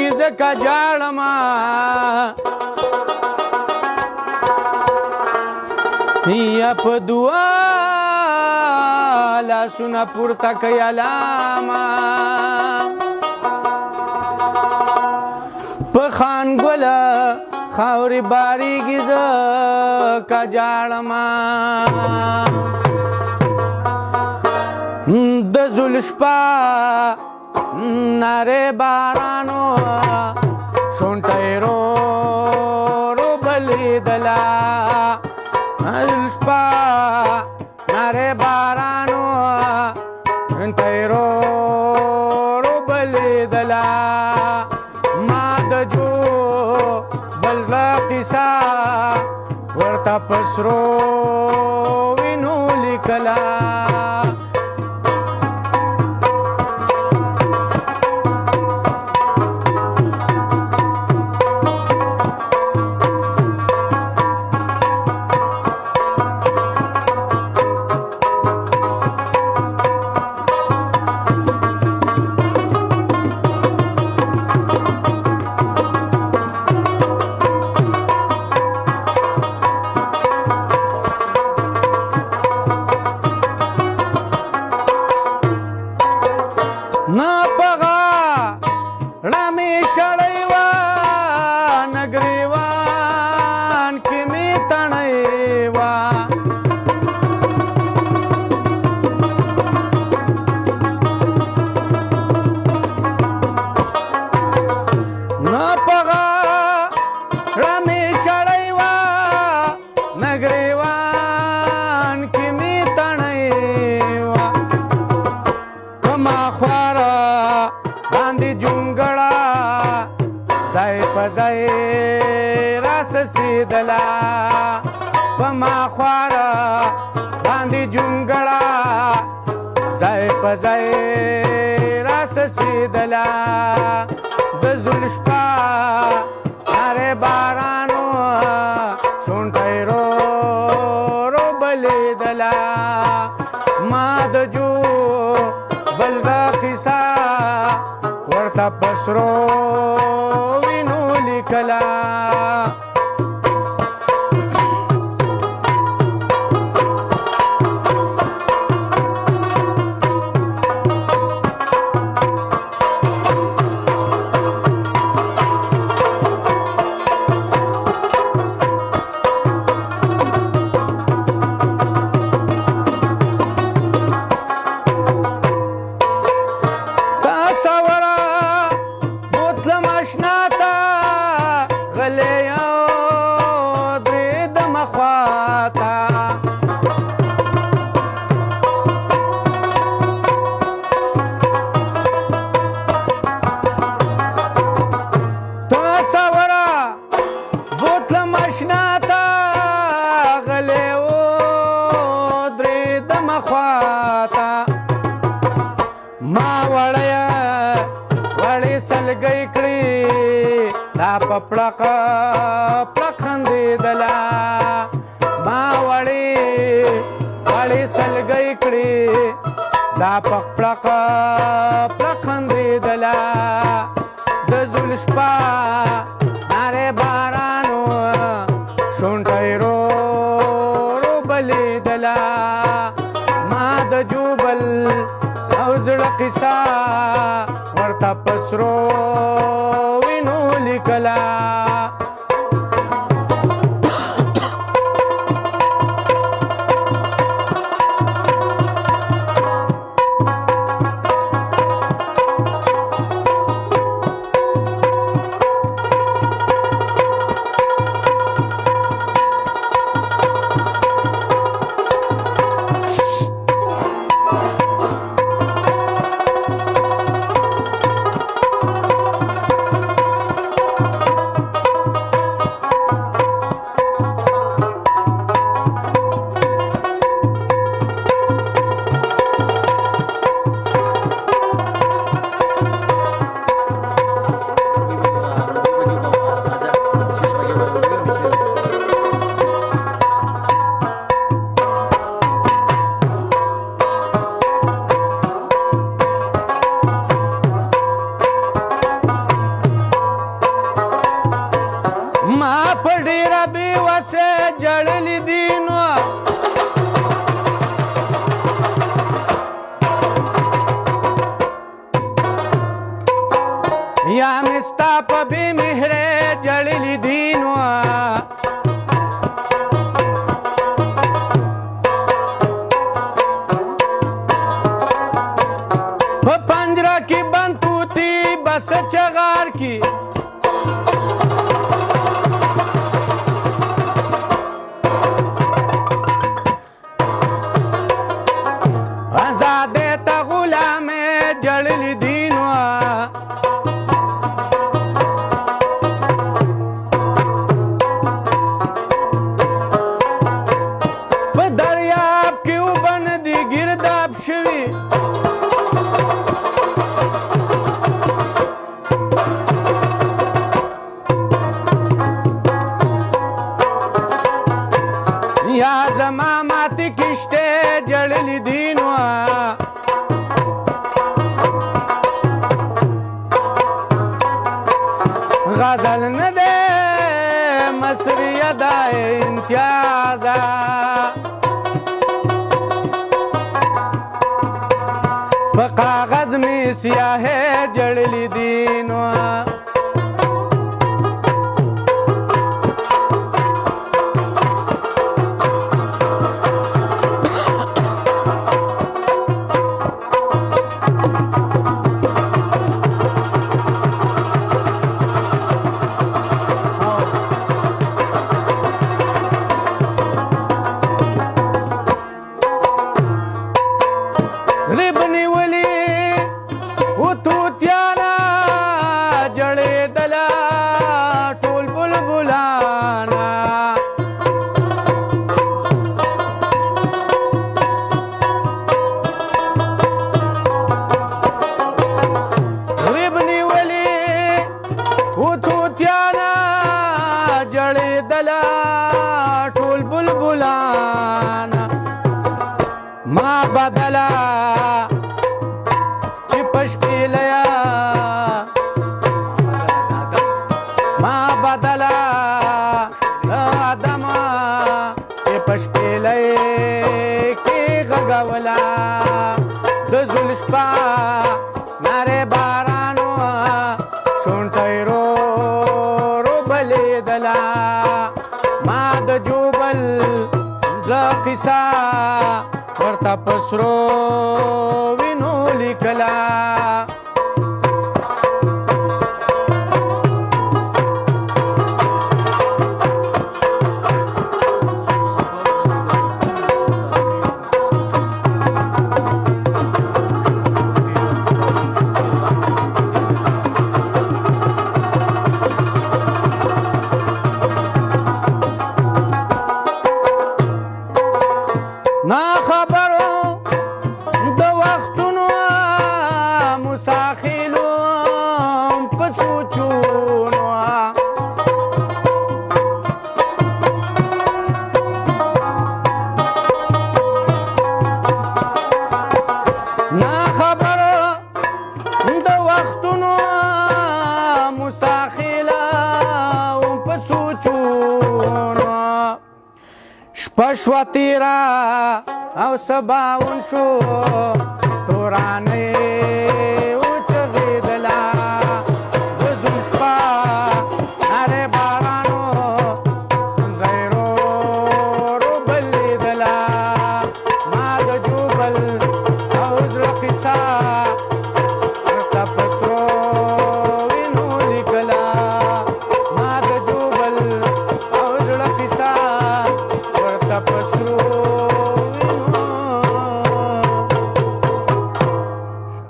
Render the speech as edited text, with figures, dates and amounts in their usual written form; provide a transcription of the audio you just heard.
باریږي ځکه جاړما یا په دعا لاسونه پورته کوي علامه په خانګوله خاورې باریږي ځکه جاړما د زلشپا ناره بارانو شونټی رو بلیدلا زلشپا ناره بارانو شونټی رو بلیدلا ما د جو بل قصه ورته په سرو وینو لیکلا ځای راسسېدله په ما خواره باندې جونګړه ځای په ځای راسسېدله د زلشپا نارې بارانو شونټی رو بلیدله ما د جو بل د قصه ورته په سرو وینو لیکلا سلګۍ کړې دا په پړقه خندېدله ما وړې سلګۍ کړې دا په پړقه خندېدله د زلشپا نارې بارانو شونټی رو بلیدله ما د جوبل او زړه قصه ورته په سرو وینو لیکله یا مستا په بې مهرې جړلي دي نو په پنجره کې بند توتي بس چغار کې آزادې ته غلامې جړلي دي نو په دریاب کې اوبه نه دي ګرداب شوي یا زما ماتې کشتې جړلي دي نو غزل نه دی مصریه دا امتیازه په کاغذ مې سیاهې جړلي دي نو غریب نیولي و توتیانا جړېدله ټول بلبلانا غریب نیولي و توتیانا جړېدله ټول بلبلانا ما بدلا چې پشپیلیا ما بدلا آدم چې پشپیلې کې غغولا د زلشپا ناره بارانو شونټای رو بلیدلا ما د جوبل د قصه ورته پسرو وینو لیکلا نا خبرو د وختونو مساخلو په سوچونو نا خبرو د وختونو مساخلو په سوچونو شپه شوه تیره او سباون شو تورانې وچغېدله د زلشپا نارې بارانو دی رو بلېدله ما د جوبل او زړه قصه ورته په سرو وینو لیکله ما د جوبل او زړه قصه ورته په سرو